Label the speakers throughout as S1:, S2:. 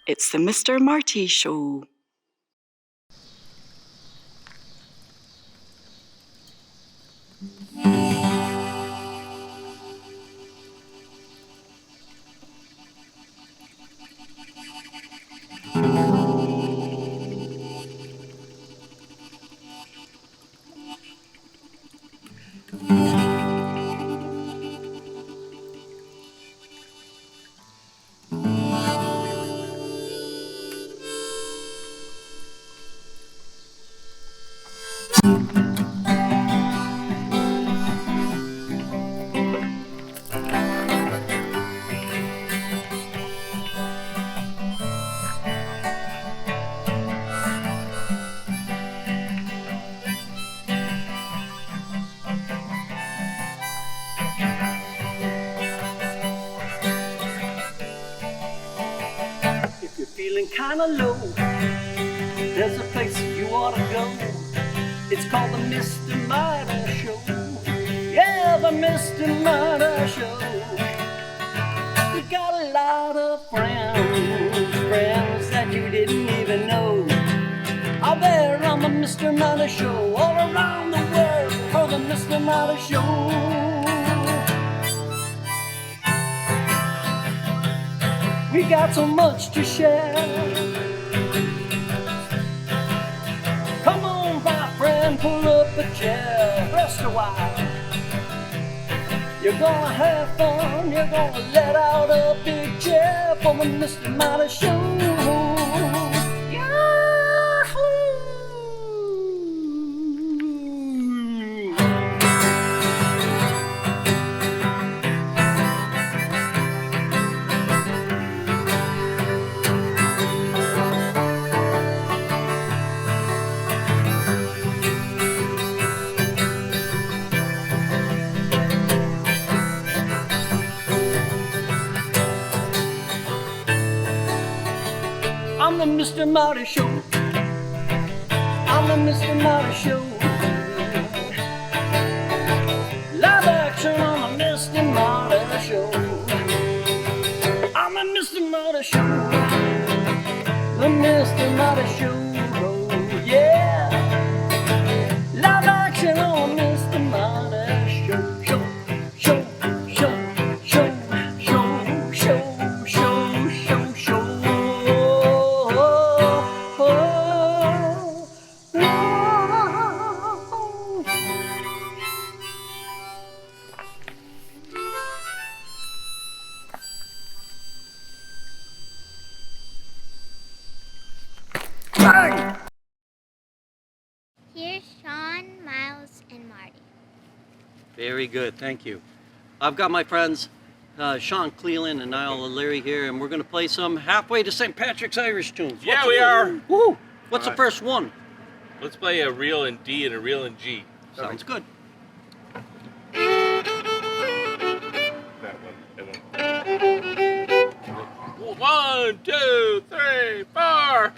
S1: It's the Mr. Marty Show.
S2: Feeling kinda low, there's a place you ought to go. It's called the Mr. Marty Show. Yeah, the Mr. Marty Show. We got a lot of friends that you didn't even know. Out there on the Mr. Marty Show, all around the world for the Mr. Marty Show. We got so much to share. Come on, my friend, pull up a chair. Rest a while. You're gonna have fun. You're gonna let out a big chair for the Mr. Marty Show. I'm the Mr. Marty Show. I'm the Mr. Marty Show. Live action on the Mr. Marty Show. I'm the Mr. Marty Show. The Mr. Marty Show. Oh, yeah. Live action on the Mr. Marty Show. Show, show, show, show, show, show, show, show, show.
S3: Here's Sean, Miles, and Marty.
S4: Very good, thank you. I've got my friends Sean, Cleland, and Niall O'Leary here, and we're going to play some halfway to St. Patrick's Irish tunes.
S5: Yeah, we are.
S4: Woo! What's the first one?
S5: Let's play a reel in D and a reel in G.
S4: Sounds good.
S5: That one. 1, 2, 3, 4.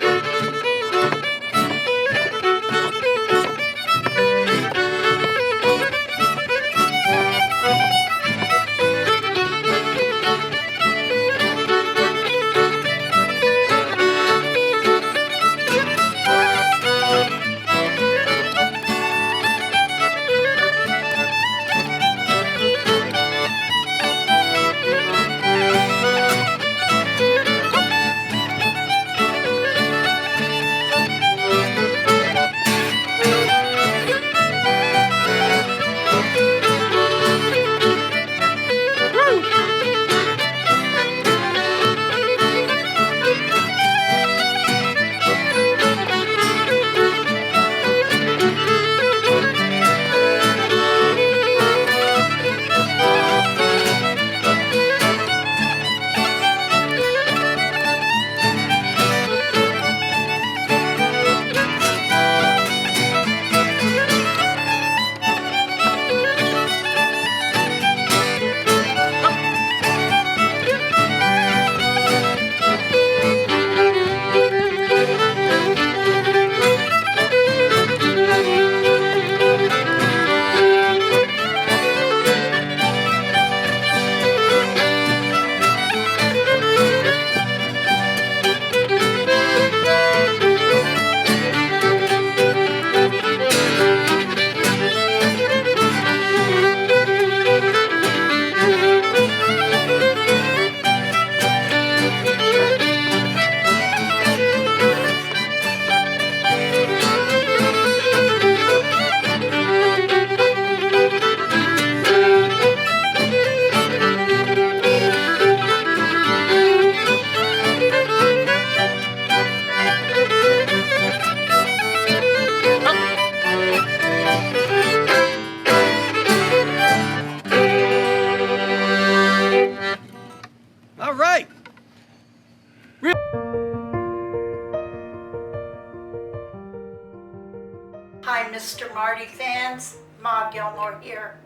S6: Hi, Mr. Marty fans. Ma Gilmore here.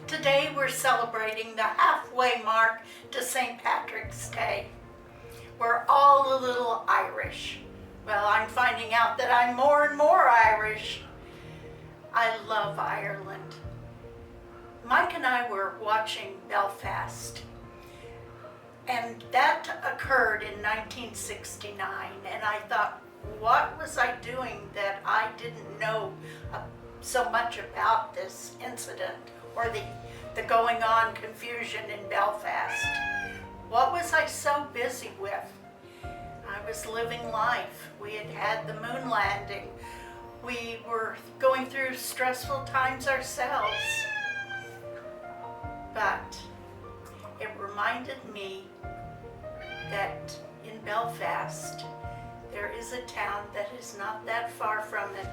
S6: Today we're celebrating the halfway mark to St. Patrick's Day. We're all a little Irish. Well, I'm finding out that I'm more and more Irish. I love Ireland. Mike and I were watching Belfast, and that occurred in 1969, and I thought, what was I doing that I didn't know so much about this incident or the going on confusion in Belfast? What was I so busy with? I was living life. We had had the moon landing. We were going through stressful times ourselves. But it reminded me that in Belfast, there is a town that is not that far from it,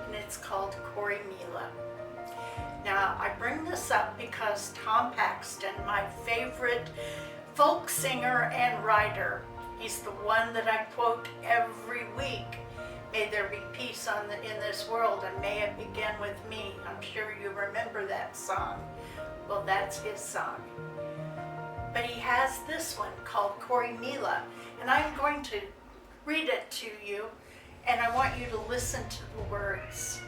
S6: and it's called Corrymeela. Now, I bring this up because Tom Paxton, my favorite folk singer and writer, he's the one that I quote every week. May there be peace in this world, and may it begin with me. I'm sure you remember that song. Well, that's his song. But he has this one called Corrymeela, and I'm going to read it to you, and I want you to listen to the words.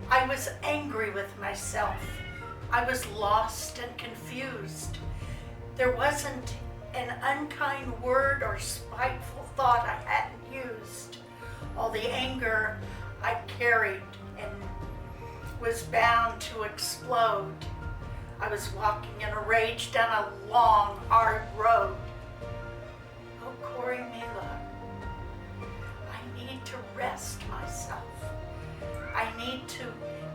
S6: I was angry with myself. I was lost and confused. There wasn't an unkind word or spiteful thought I hadn't used. All the anger I carried and was bound to explode. I was walking in a rage down a long, hard road. Oh, Corrymeela, I need to rest myself. I need to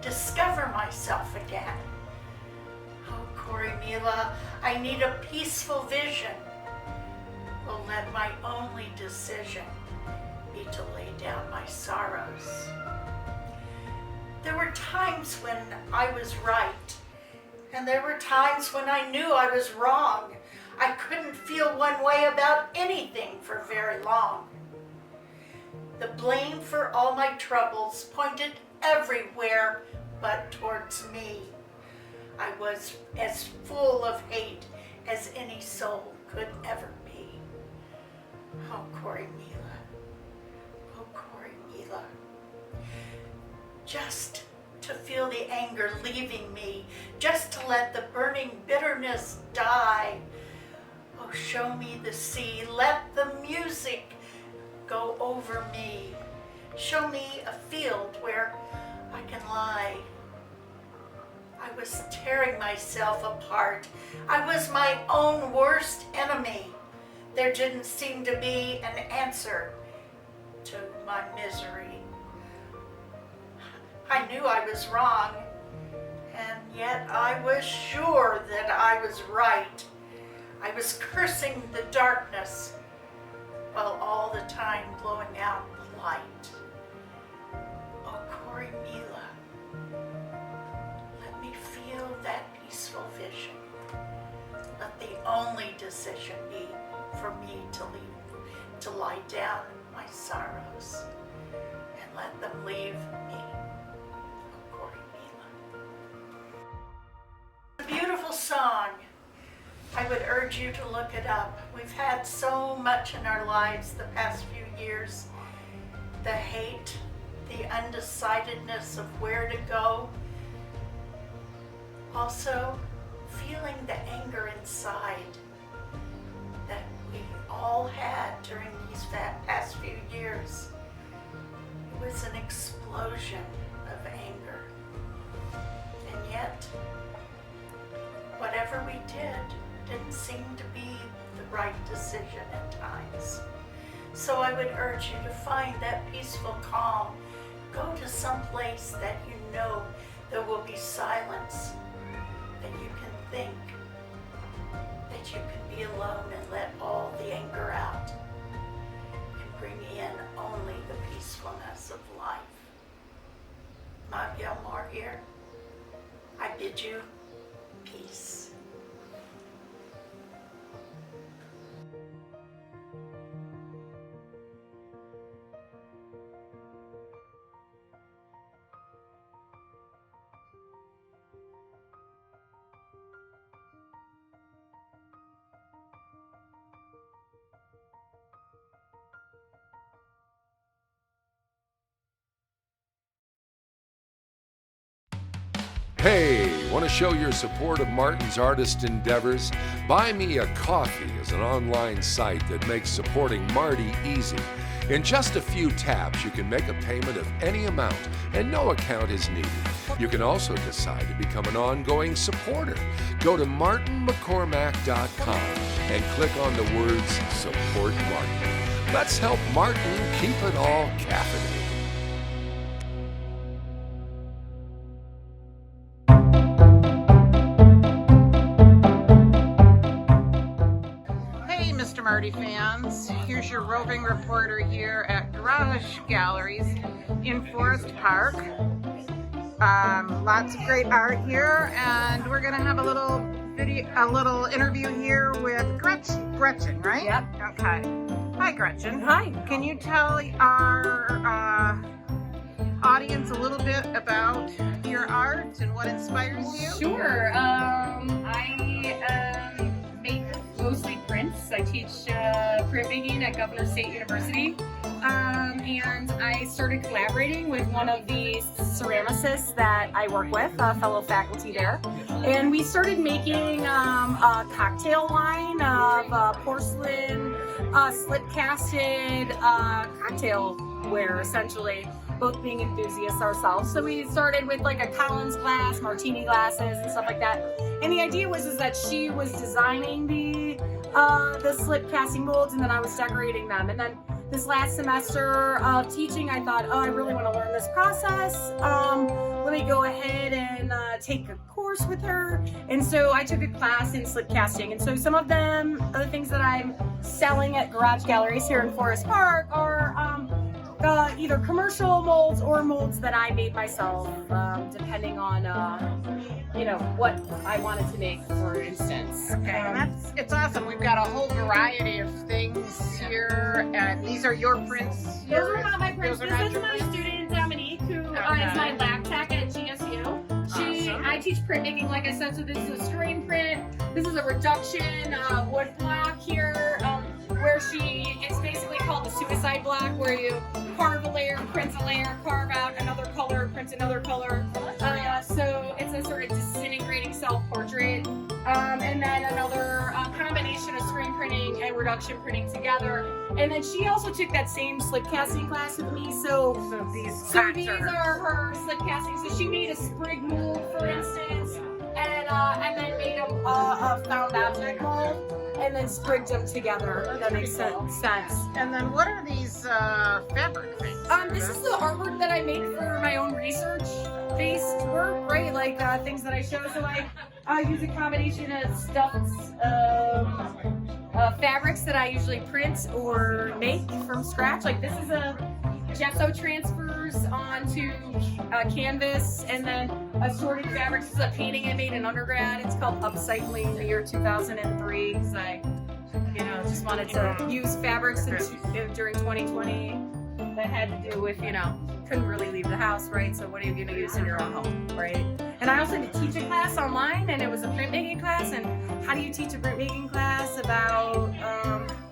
S6: discover myself again. Oh, Corrymeela, I need a peaceful vision. Oh, let my only decision be to lay down my sorrows. There were times when I was right, and there were times when I knew I was wrong. I couldn't feel one way about anything for very long. The blame for all my troubles pointed everywhere but towards me. I was as full of hate as any soul could ever be. Oh, Corrymeela. Oh, Corrymeela. Just to feel the anger leaving me, just to let the burning bitterness die. Oh, show me the sea, let the music go over me. Show me a field where I can lie. I was tearing myself apart. I was my own worst enemy. There didn't seem to be an answer to my misery. I knew I was wrong, and yet I was sure that I was right. I was cursing the darkness while all the time blowing out the light. Oh, Corrymeela, let me feel that peaceful vision. Let the only decision be for me to lie down my sorrows and let them leave me. A beautiful song. I would urge you to look it up. We've had so much in our lives the past few years. The hate, the undecidedness of where to go. Also, feeling the anger inside that we all had during these past few years. It was an explosion of anger. And yet, whatever we did didn't seem to be the right decision at times. So I would urge you to find that peaceful calm. Go to some place that you know there will be silence, that you can think, that you can be alone and let all the anger out and bring in only the peacefulness of life. Ma Gilmore here. I bid you peace.
S7: Hey, want to show your support of Martin's artist endeavors? Buy Me a Coffee is an online site that makes supporting Marty easy. In just a few taps, you can make a payment of any amount, and no account is needed. You can also decide to become an ongoing supporter. Go to martinmccormack.com and click on the words Support Martin. Let's help Martin keep it all caffeinated.
S8: Hey, Mr. Marty fans. Here's your roving reporter here at Garage Galleries in Forest Park. Lots of great art here, and we're gonna have a little interview here with Gretchen. Gretchen, right?
S9: Yep.
S8: Okay. Hi, Gretchen.
S9: Hi.
S8: Can you tell our audience a little bit about your art and what inspires you?
S9: Sure. I make mostly prints. I teach printmaking at Governor State University. And I started collaborating with one of the ceramicists that I work with, a fellow faculty there. And we started making a cocktail line of porcelain, slip-casted cocktail ware, essentially, both being enthusiasts ourselves. So we started with like a Collins glass, martini glasses, and stuff like that. And the idea was that she was designing the slip-casting molds, and then I was decorating them. And then this last semester of teaching, I thought, oh, I really want to learn this process. Let me go ahead and take a course with her. And so I took a class in slip casting. And so some of them, the things that I'm selling at Garage Galleries here in Forest Park are either commercial molds or molds that I made myself, depending on what I wanted to make, for instance.
S8: Okay, and it's awesome. We've got a whole variety of things here, and these are your prints.
S9: Those are not my prints.
S8: Those
S9: This
S8: are
S9: is
S8: not
S9: my
S8: your prints?
S9: student Dominique, who is my lab tech at GSU.
S8: Awesome.
S9: I teach printmaking, like I said. So this is a screen print. This is a reduction wood block here, where it's basically called the suicide block, where you carve a layer, print a layer, carve out another color, print another color. So it's a sort of disintegrating self-portrait. And then another combination of screen printing and reduction printing together. And then she also took that same slip casting class with me. So these are her slip casting. So she made a sprig mold, for instance, and then made a found object mold, and then sprigged them together. If that makes sense.
S8: And then what are these fabric things?
S9: This is the artwork that I make for my own research-based work, right? Like things that I show. So I use a combination of stuffed fabrics that I usually print or make from scratch. Like this is a gesso transfers onto canvas, and then assorted fabrics. This is a painting I made in undergrad. It's called Upcycling in the year 2003, because I just wanted to use fabrics during 2020 that had to do with, couldn't really leave the house, right? So what are you going to use in your own home, right? And I also had to teach a class online, and it was a printmaking class. And how do you teach a printmaking class about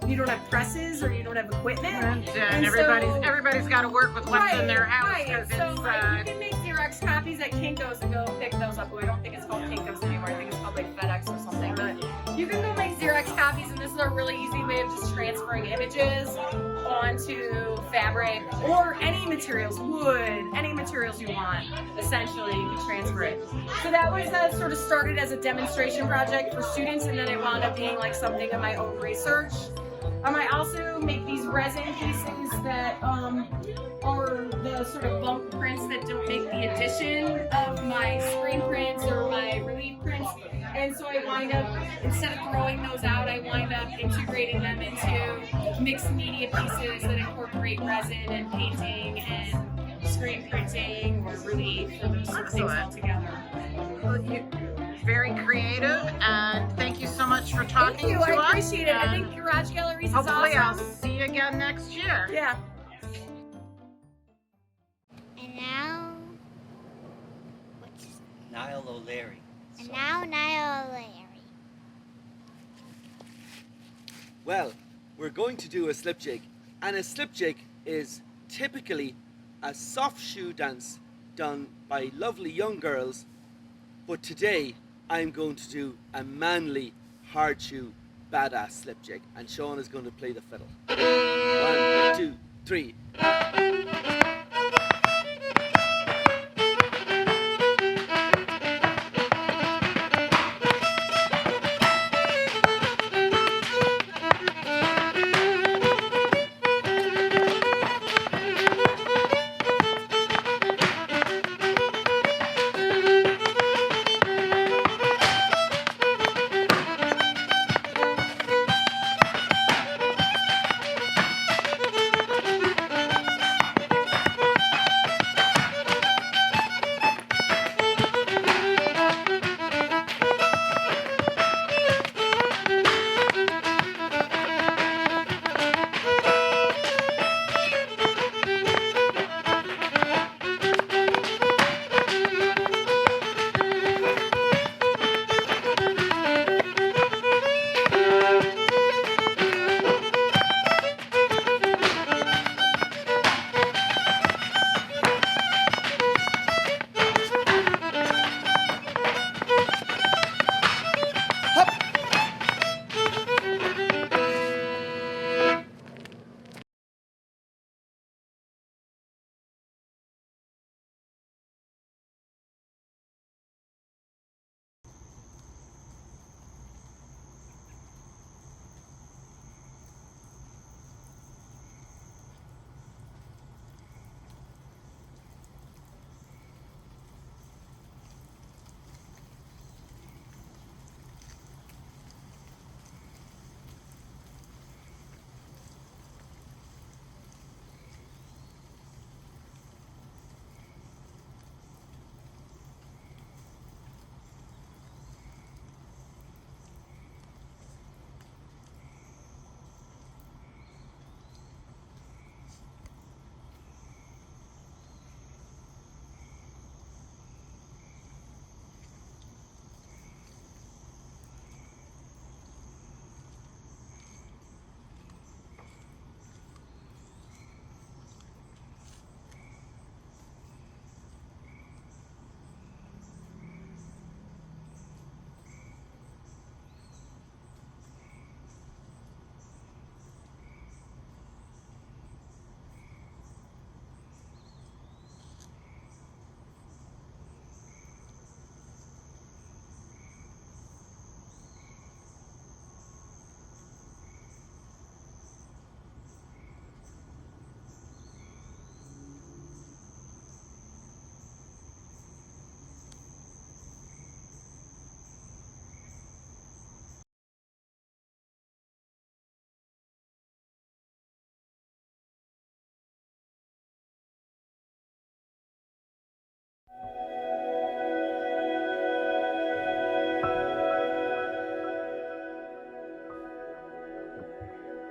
S9: you don't have presses or you don't have equipment?
S8: And everybody's got to work with what's in their house.
S9: Right. So you can make Xerox copies at Kinko's and go pick those up. Well, I don't think it's called Kinko's anymore. I think it's called like FedEx or something. But you can go make Xerox copies, and this is a really easy way of just transferring images onto fabric or any materials, wood, any materials you want. Essentially, you can transfer it. So that was sort of started as a demonstration project for students, and then it wound up being like something of my own research. I also make these resin pieces that are the sort of bump prints that don't make the addition of my screen prints or my relief prints. And so I wind up, instead of throwing those out, I wind up integrating them into mixed media pieces that incorporate resin and painting and screen printing or relief and those sort of things all together.
S8: Very creative, and thank you so much for talking
S9: Thank you,
S8: to us.
S9: I appreciate it. I think Garage Galleries is awesome.
S8: Hopefully I'll see you again next year.
S9: Yeah.
S3: And now,
S4: Niall O'Leary.
S3: and now Niall O'Leary.
S10: Well, we're going to do a slip jig, and a slip jig is typically a soft shoe dance done by lovely young girls But today, I'm going to do a manly, hard shoe, badass slip jig, and Sean is going to play the fiddle. 1, 2, 3.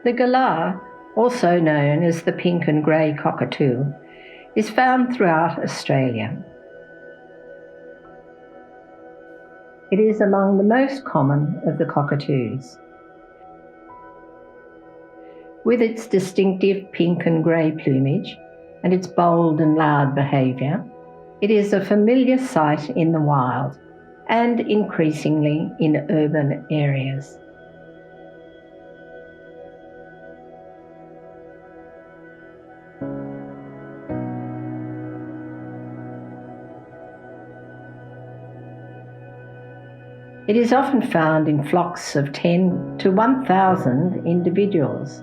S11: The galah, also known as the pink and grey cockatoo, is found throughout Australia. It is among the most common of the cockatoos. With its distinctive pink and grey plumage and its bold and loud behaviour, it is a familiar sight in the wild and increasingly in urban areas. It is often found in flocks of 10 to 1,000 individuals.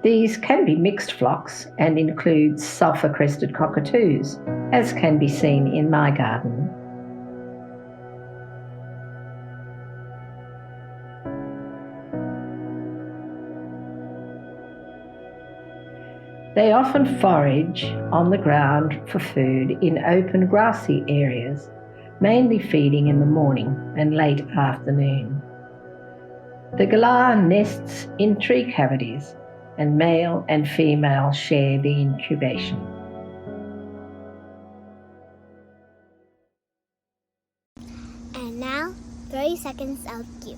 S11: These can be mixed flocks and include sulphur-crested cockatoos, as can be seen in my garden. They often forage on the ground for food in open grassy areas, mainly feeding in the morning and late afternoon. The galah nests in tree cavities, and male and female share the incubation.
S3: And now, 30 seconds of cue.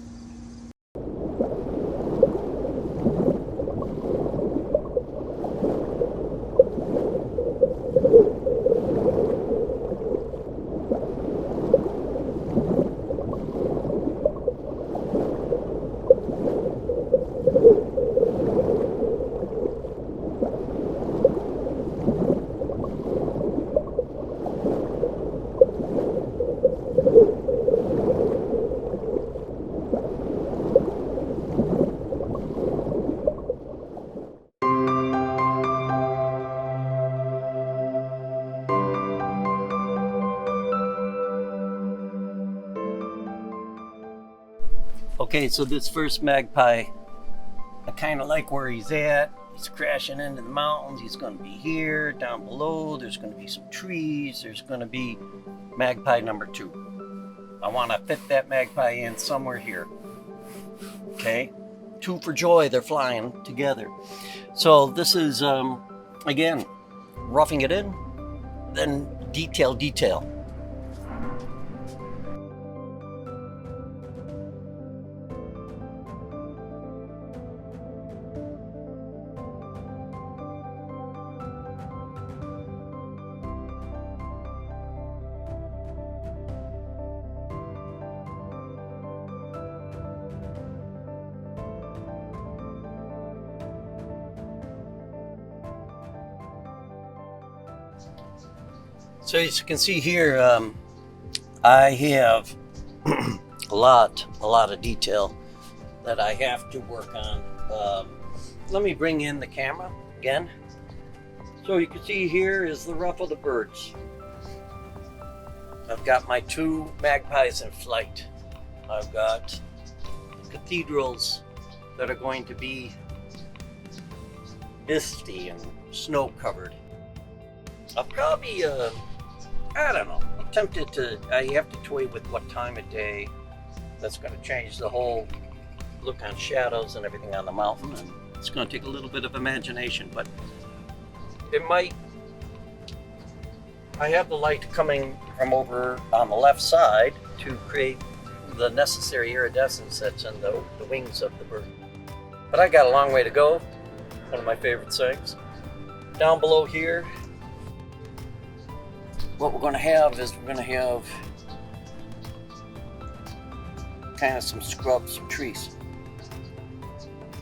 S4: Okay, so this first magpie, I kind of like where he's at. He's crashing into the mountains. He's going to be here. Down below, there's going to be some trees. There's going to be magpie number 2. I want to fit that magpie in somewhere here. Okay, 2 for joy. They're flying together. So this is, again, roughing it in, then detail. So as you can see here, I have a lot of detail that I have to work on. Let me bring in the camera again. So you can see here is the ruff of the birds. I've got my 2 magpies in flight. I've got cathedrals that are going to be misty and snow covered. I'll probably, I don't know, I'm tempted to, I have to toy with what time of day. That's going to change the whole look on shadows and everything on the mountain, and it's going to take a little bit of imagination, but it might, I have the light coming from over on the left side to create the necessary iridescence that's in the wings of the bird. But I got a long way to go. One of my favorite things. Down below here, what we're going to have is we're going to have kind of some scrub, some trees,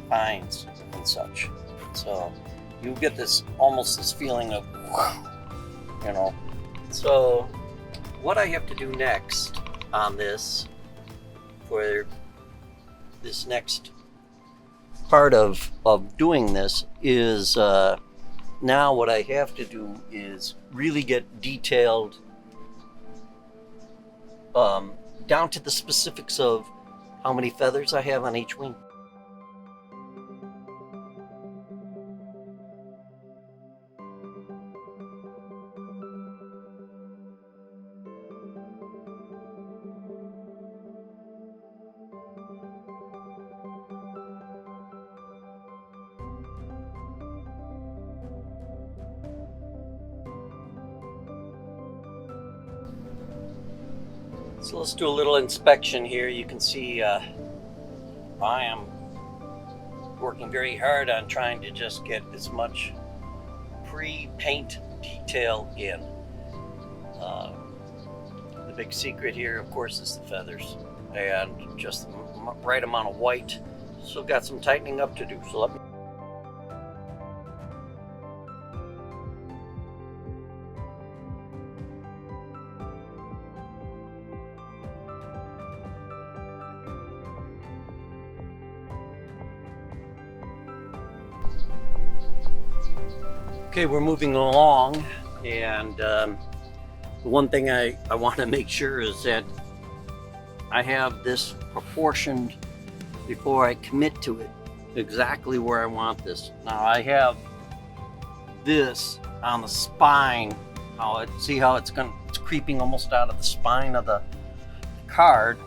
S4: pines and such. So you get this, almost this feeling of, you know. So what I have to do next on this, for this next part of doing this, is now what I have to do is really get detailed down to the specifics of how many feathers I have on each wing. So let's do a little inspection here. You can see I am working very hard on trying to just get as much pre-paint detail in. The big secret here, of course, is the feathers and just the right amount of white. Still got some tightening up to do, so let me. Okay, we're moving along, and the one thing I want to make sure is that I have this proportioned before I commit to it, exactly where I want this. Now I have this on the spine, see how it's creeping almost out of the spine of the card.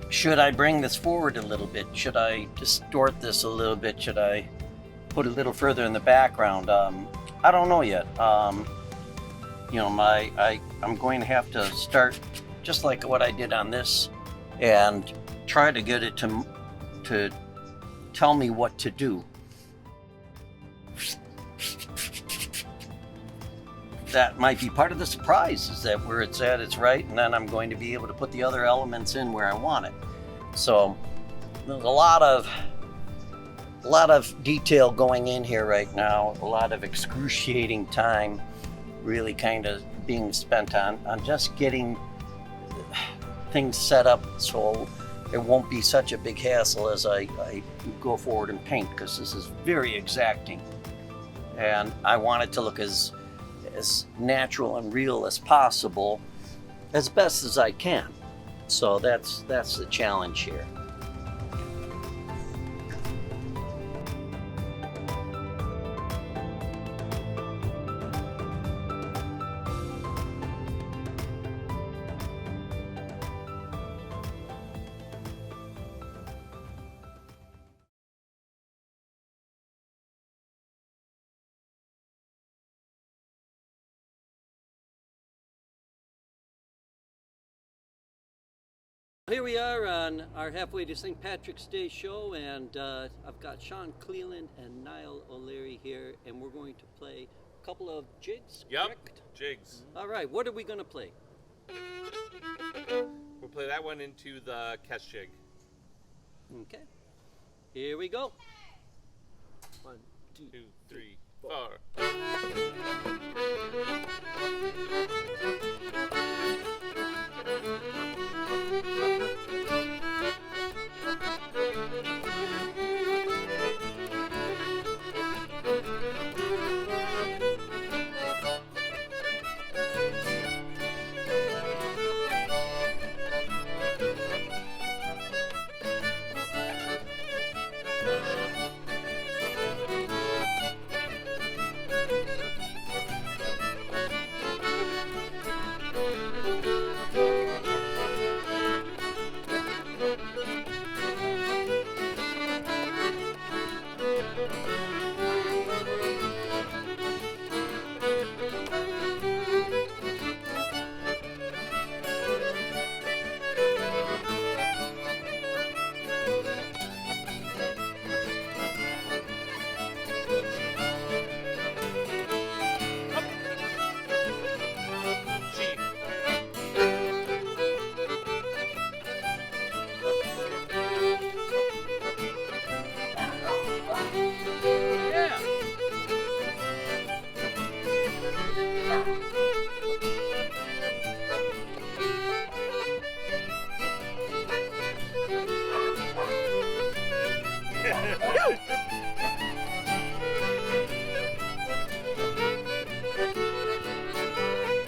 S4: Should I bring this forward a little bit? Should I distort this a little bit? Should I put a little further in the background? I don't know yet. You know, I'm going to have to start just like what I did on this and try to get it to tell me what to do. That might be part of the surprise, is that where it's at, it's right, and then I'm going to be able to put the other elements in where I want it. So there's a lot of detail going in here right now, a lot of excruciating time really kind of being spent on just getting things set up so it won't be such a big hassle as I go forward and paint, because this is very exacting and I want it to look as natural and real as possible, as best as I can. So that's the challenge here. Here we are on our Halfway to St. Patrick's Day show, and I've got Cleland and Niall O'Leary here, and we're going to play a couple of jigs,
S5: Yep,
S4: correct?
S5: jigs.
S4: All right, what are we going to play?
S5: We'll play that one into the catch jig.
S4: Okay, here we go.
S10: 1, 2,
S5: 2, 3, 4.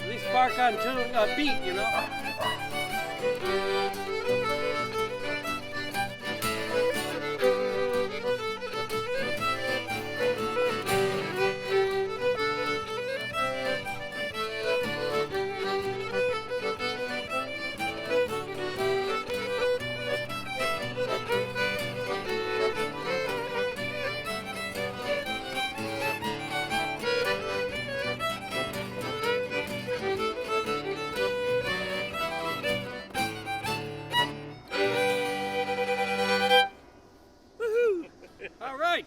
S4: At least bark on beat, you know. All right.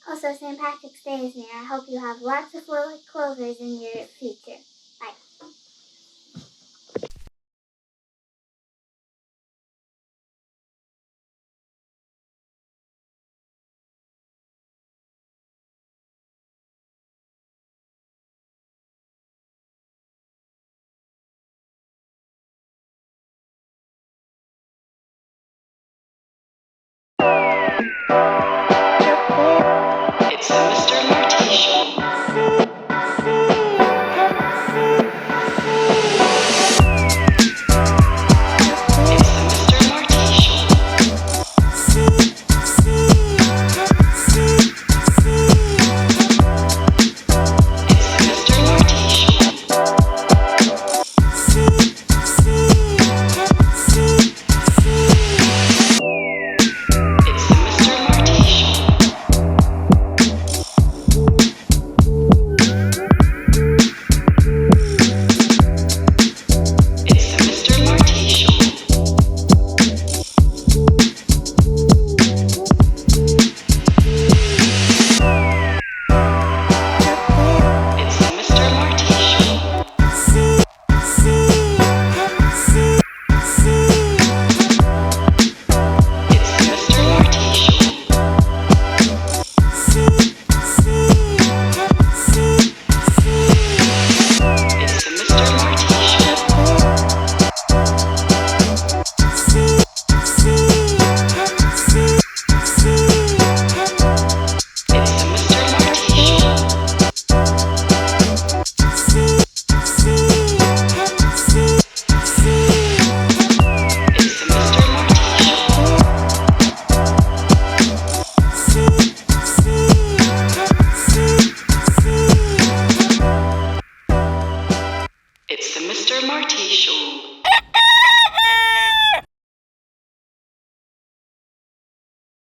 S3: Also, St. Patrick's Day is near. I hope you have lots of clovers in your future. Bye.
S1: It's the Mr. Marty Show. Mr. Marty Show.